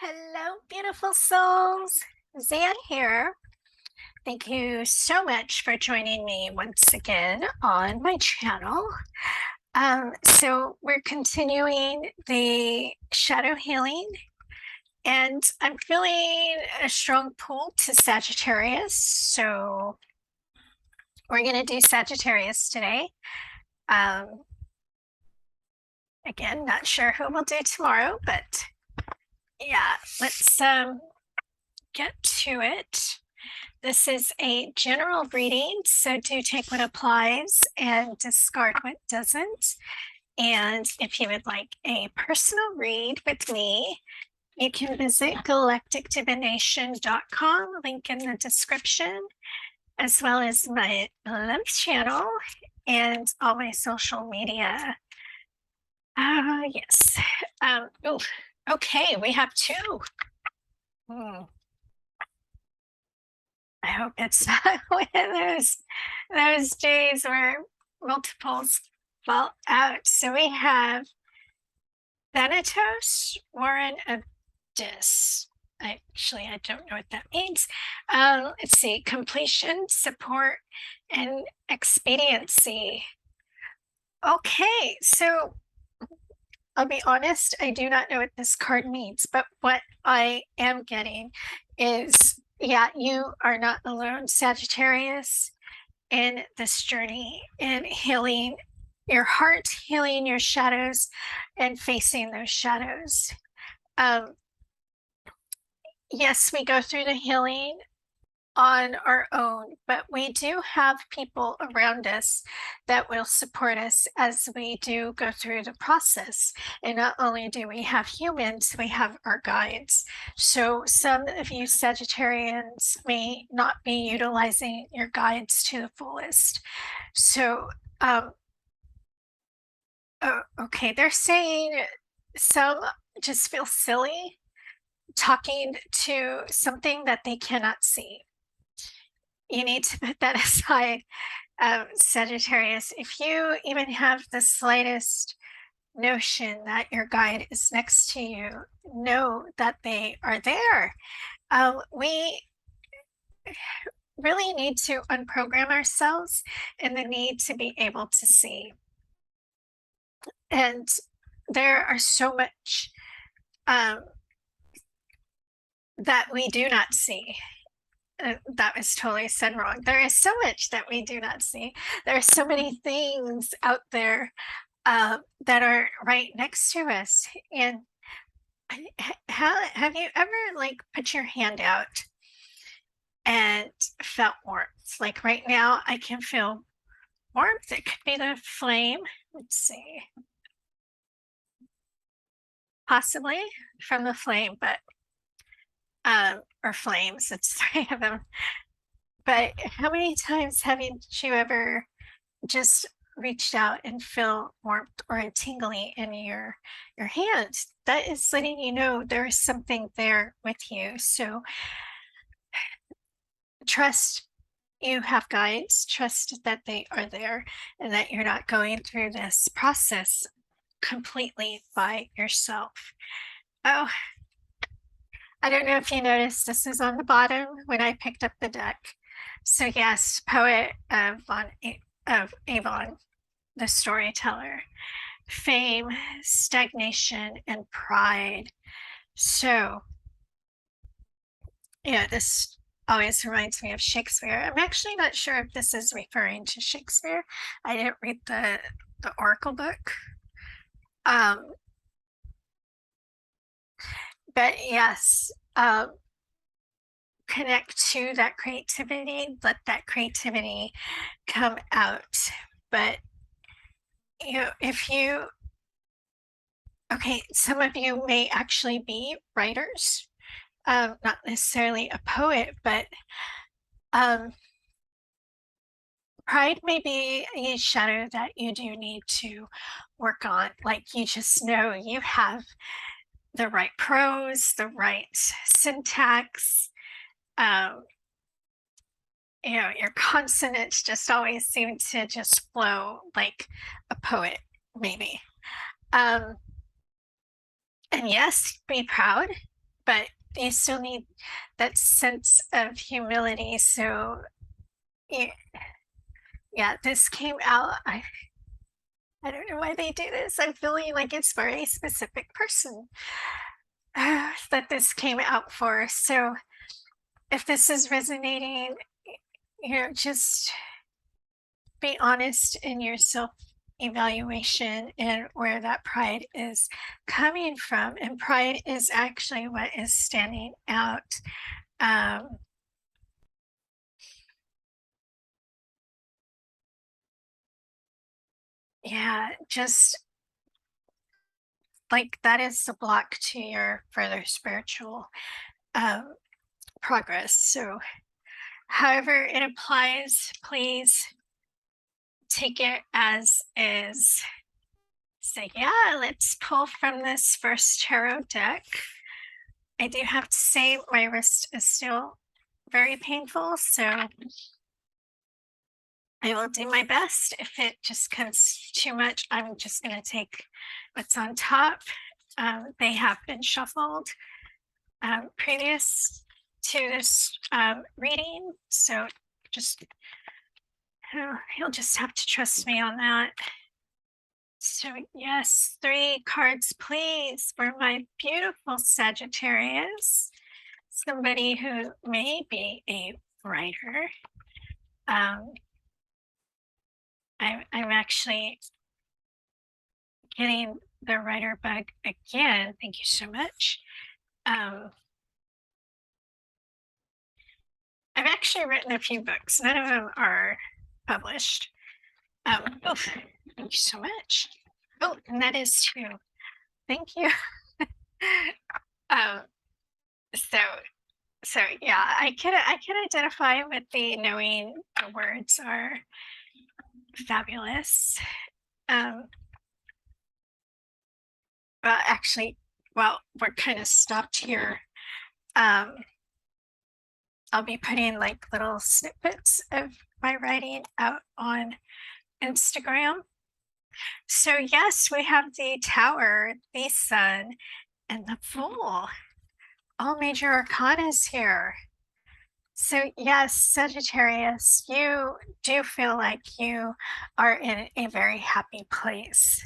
Hello, beautiful souls. Zan here. Thank you so much for joining me once again on my channel. So we're continuing the shadow healing, and I'm feeling a strong pull to Sagittarius. So we're going to do Sagittarius today. Um, Again, not sure who we'll do tomorrow, but yeah, let's get to it. This is a general reading, so do take what applies and discard what doesn't. And if you would like a personal read with me, you can visit galacticdivination.com, link in the description, as well as my love channel and all my social media. Yes. Oh, okay, we have two. I hope it's not one of those days where multiples fall out. So we have Thanatos, Warren of Dis. I don't know what that means. Let's see, completion, support, and expediency. Okay, so I'll be honest, I do not know what this card means, but what I am getting is, yeah, you are not alone, Sagittarius, in this journey in healing your heart, healing your shadows, and facing those shadows. Yes, we go through the healing on our own, but we do have people around us that will support us as we do go through the process. And not only do we have humans, we have our guides. So some of you Sagittarians may not be utilizing your guides to the fullest. So, okay, they're saying some just feel silly talking to something that they cannot see. You need to put that aside, Sagittarius. If you even have the slightest notion that your guide is next to you, know that they are there. We really need to unprogram ourselves in the need to be able to see. And there are so much that we do not see. That was totally said wrong. There is so much that we do not see. There are so many things out there that are right next to us. And have you ever like put your hand out and felt warmth? Like right now, I can feel warmth. It could be the flame. Let's see. Possibly from the flame, but or flames. It's three of them. But how many times have you ever just reached out and feel warmth or a tingling in your hand? That is letting you know there is something there with you. So trust you have guides, trust that they are there and that you're not going through this process completely by yourself. Oh, I don't know if you noticed this is on the bottom when I picked up the deck. So yes, poet of Avon, the storyteller, fame, stagnation, and pride. So, yeah, this always reminds me of Shakespeare. I'm actually not sure if this is referring to Shakespeare. I didn't read the Oracle book. But yes, connect to that creativity, let that creativity come out. But if you, okay, some of you may actually be writers, not necessarily a poet, but pride may be a shadow that you do need to work on. Like you just know you have the right prose, the right syntax. Your consonants just always seem to just flow like a poet, maybe. And yes, be proud. but you still need that sense of humility. So, yeah, yeah, this came out. I don't know why they do this. I'm feeling like it's for a specific person that this came out for. So, if this is resonating, just be honest in your self evaluation and where that pride is coming from. And pride is actually what is standing out. Um, yeah, just like that is the block to your further spiritual um, progress. So, however it applies, please take it as is. So, yeah, let's pull from this first tarot deck. I do have to say, my wrist is still very painful, so I will do my best. If it just comes too much, I'm just going to take what's on top. They have been shuffled previous to this reading, so just you'll just have to trust me on that. So, yes, 3 cards, please, for my beautiful Sagittarius, somebody who may be a writer. I'm actually getting the writer bug again. Thank you so much. Um, I've actually written a few books. None of them are published. Oh, thank you so much. Oh, and that is true. Thank you. um, so so yeah, I can identify with the knowing the words are fabulous. Um, well, actually, well, we're kind of stopped here. Um, I'll be putting like little snippets of my writing out on Instagram. So, yes, we have the Tower, the Sun, and the Fool. All major arcanas here. So, yes, Sagittarius, you do feel like you are in a very happy place.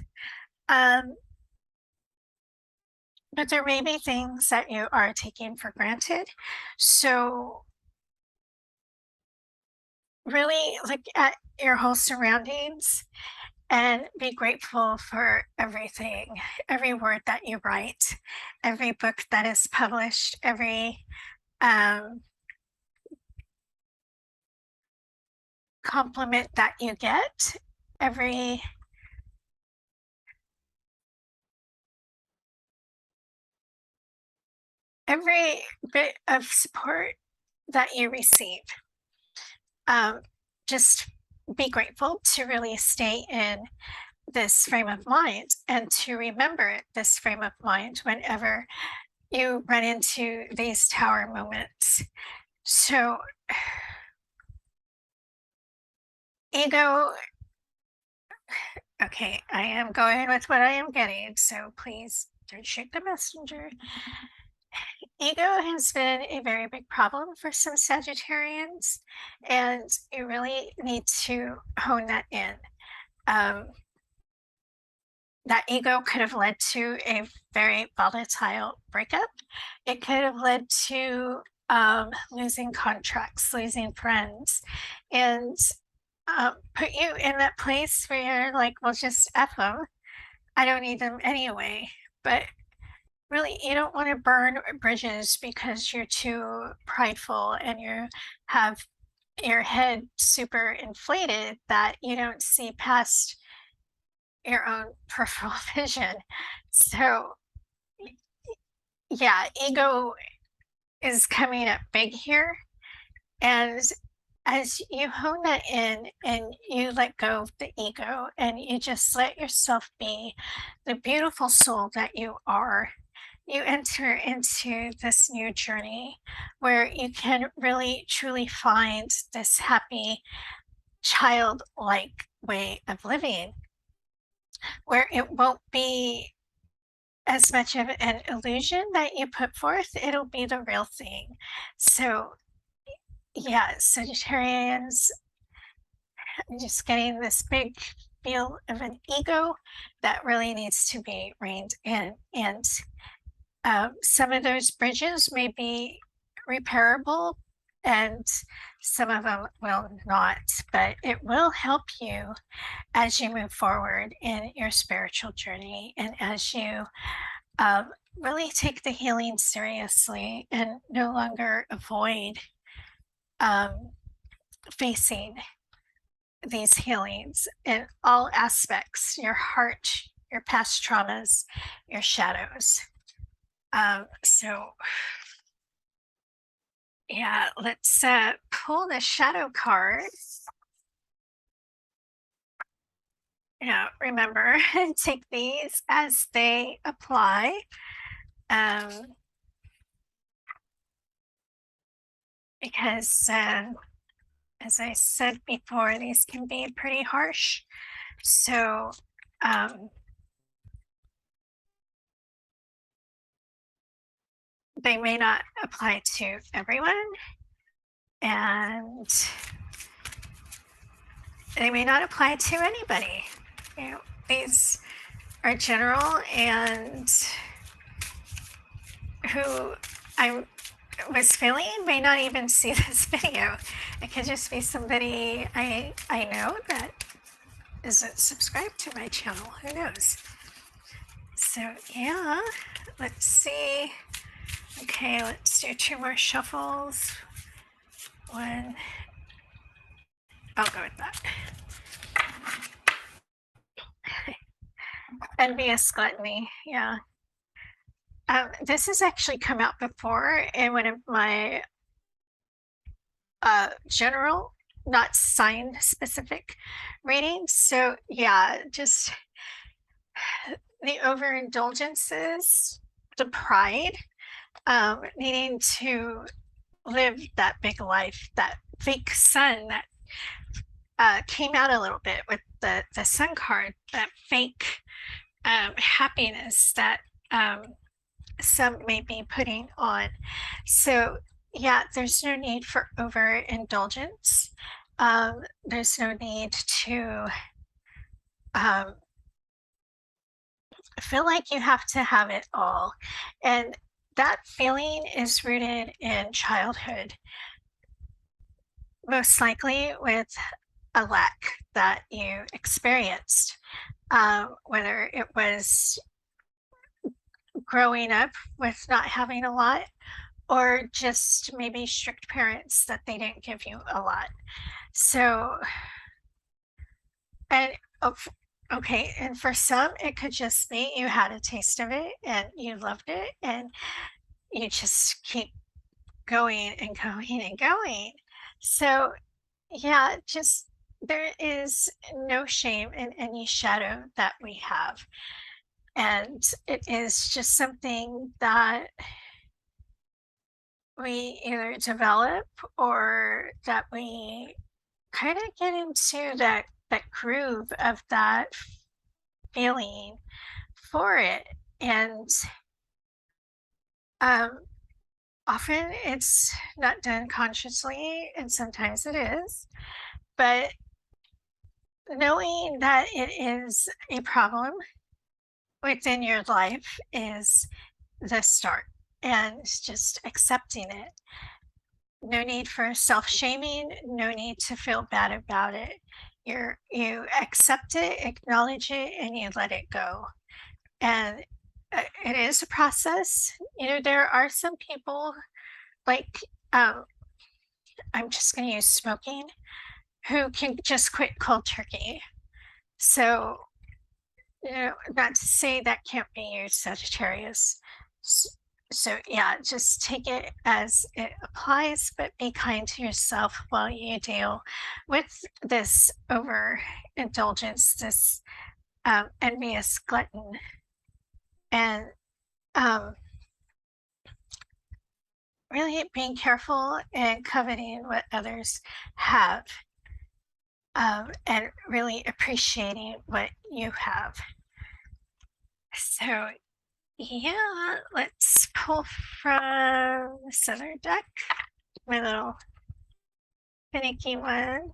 Um, but there may be things that you are taking for granted. So, really look at your whole surroundings and be grateful for everything, every word that you write, every book that is published, every um, compliment that you get, every every bit of support that you receive. Um, just be grateful to really stay in this frame of mind and to remember this frame of mind whenever you run into these tower moments. So, ego, okay, I am going with what I am getting, so please don't shoot the messenger. Ego has been a very big problem for some Sagittarians, and you really need to hone that in. Um, that ego could have led to a very volatile breakup. It could have led to losing contracts, losing friends, and put you in that place where you're like, well, just F them. I don't need them anyway. But really, you don't want to burn bridges because you're too prideful and you have your head super inflated that you don't see past your own peripheral vision. So, yeah, ego is coming up big here. And as you hone that in and you let go of the ego and you just let yourself be the beautiful soul that you are, you enter into this new journey where you can really truly find this happy childlike way of living where it won't be as much of an illusion that you put forth, it'll be the real thing. So, yeah, Sagittarians, I'm just getting this big feel of an ego that really needs to be reined in. And some of those bridges may be repairable, and some of them will not, but it will help you as you move forward in your spiritual journey and as you um, really take the healing seriously and no longer avoid um, facing these healings in all aspects, your heart, your past traumas, your shadows. So yeah, let's pull the shadow card. Yeah, remember, take these as they apply. Um, because as I said before, these can be pretty harsh. So um, they may not apply to everyone, and they may not apply to anybody. You know, these are general, and who I was feeling may not even see this video. It could just be somebody I know that isn't subscribed to my channel. Who knows? So yeah, let's see. Okay, let's do 2 more shuffles. One. I'll go with that. Envious gluttony. Yeah. This has actually come out before in one of my general, not sign specific readings. So yeah, just the overindulgences, the pride, needing to live that big life, that fake sun that came out a little bit with the sun card, that fake happiness that some may be putting on. So yeah, there's no need for overindulgence. There's no need to feel like you have to have it all. And that feeling is rooted in childhood, most likely with a lack that you experienced, whether it was growing up with not having a lot or just maybe strict parents that they didn't give you a lot. So, and okay, and for some, it could just be you had a taste of it and you loved it and you just keep going and going and going. So, yeah, just there is no shame in any shadow that we have. And it is just something that we either develop or that we kind of get into that groove of that feeling for it. And um, often it's not done consciously, and sometimes it is. But knowing that it is a problem within your life is the start, and just accepting it. No need for self-shaming, no need to feel bad about it. You accept it, acknowledge it, and you let it go. And it is a process. You know, there are some people like I'm just going to use smoking, who can just quit cold turkey. So, you know, not to say that can't be you, Sagittarius. So yeah, just take it as it applies, but be kind to yourself while you deal with this overindulgence, this envious glutton, and um, really being careful and coveting what others have, and really appreciating what you have. So Yeah, let's pull from this other deck, my little finicky one.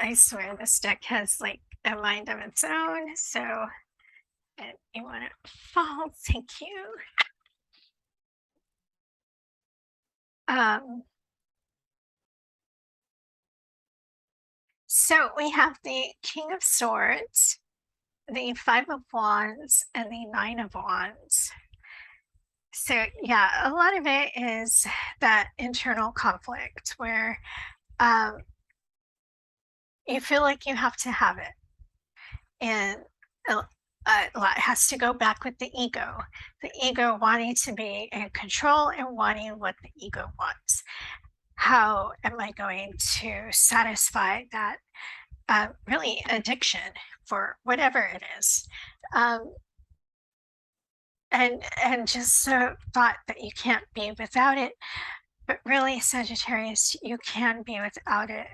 I swear this deck has like a mind of its own, so you want to fall, thank you. Um, so we have the King of Swords, the Five of Wands, and the Nine of Wands. So yeah, a lot of it is that internal conflict where um, you feel like you have to have it, and a lot has to go back with the ego wanting to be in control and wanting what the ego wants. How am I going to satisfy that really addiction for whatever it is? um, and just thought that you can't be without it, but really, Sagittarius, you can be without it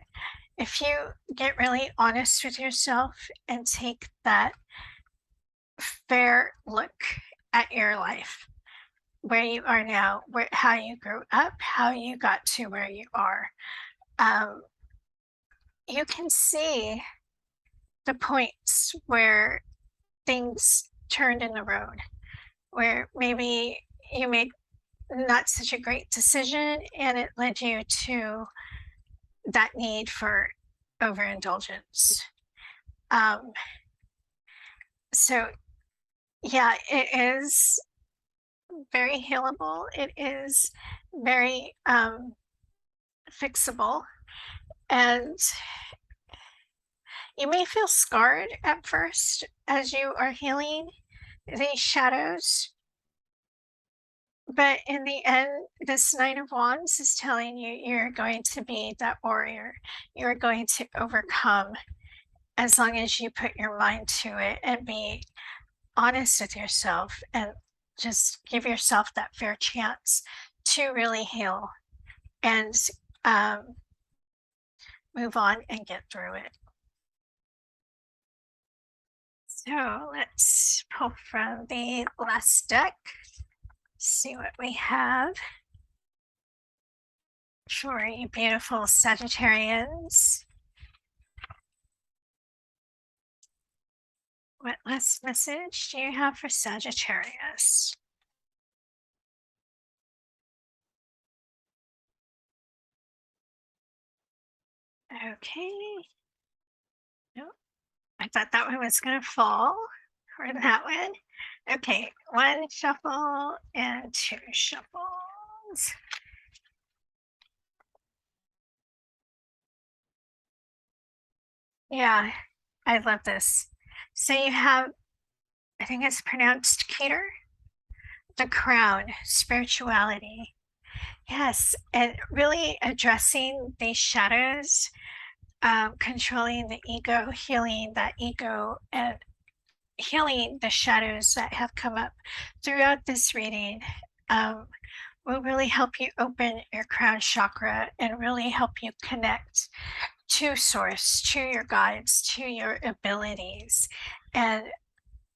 if you get really honest with yourself and take that fair look at your life, where you are now, how you grew up, how you got to where you are. um, you can see the points where things turned in the road, where maybe you made not such a great decision and it led you to that need for overindulgence. Um, so, yeah, it is very healable. It is very fixable. And you may feel scarred at first as you are healing these shadows. But in the end, this Nine of Wands is telling you you're going to be that warrior. You're going to overcome as long as you put your mind to it and be honest with yourself and just give yourself that fair chance to really heal and um, move on and get through it. So let's pull from the last deck, see what we have for you beautiful Sagittarians. What last message do you have for Sagittarius? Okay. Nope. I thought that one was going to fall, or that one. Okay, one shuffle and two shuffles. Yeah, I love this. So you have, I think it's pronounced Keter, the crown, spirituality. Yes, and really addressing these shadows, controlling the ego, healing that ego, and healing the shadows that have come up throughout this reading. Um, will really help you open your crown chakra and really help you connect to source, to your guides, to your abilities, and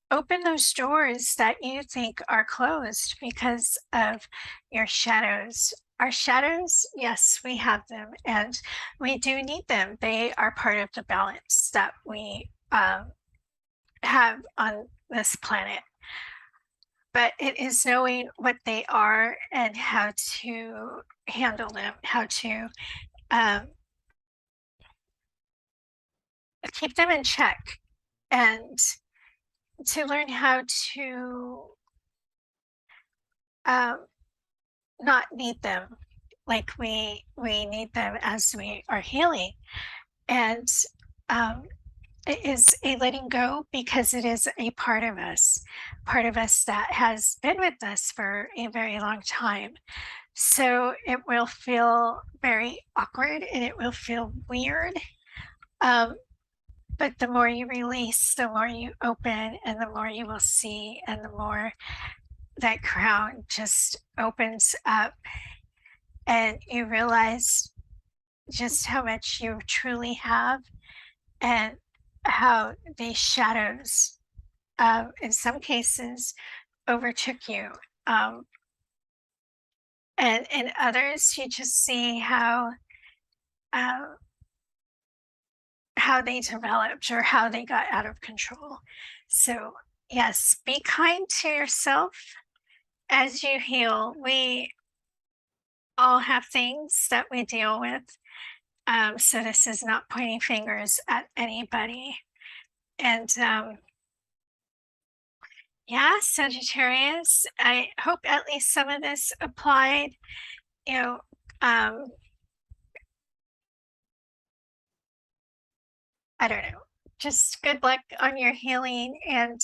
open those doors that you think are closed because of your shadows. Our shadows, yes, we have them and we do need them. They are part of the balance that we have on this planet. But it is knowing what they are and how to handle them, how to um, keep them in check, and to learn how to um, not need them like we need them as we are healing. And um, it is a letting go because it is a part of us that has been with us for a very long time. So it will feel very awkward and it will feel weird. Um, but the more you release, the more you open, and the more you will see, and the more that crown just opens up, and you realize just how much you truly have, and how these shadows in some cases, overtook you. Um, and in others, you just see uh, how they developed or how they got out of control. So, yes, be kind to yourself as you heal. We all have things that we deal with. So, this is not pointing fingers at anybody. And yeah, Sagittarius, I hope at least some of this applied. You know, um, I don't know. Just good luck on your healing, and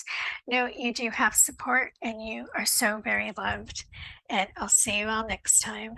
know you do have support and you are so very loved. And I'll see you all next time.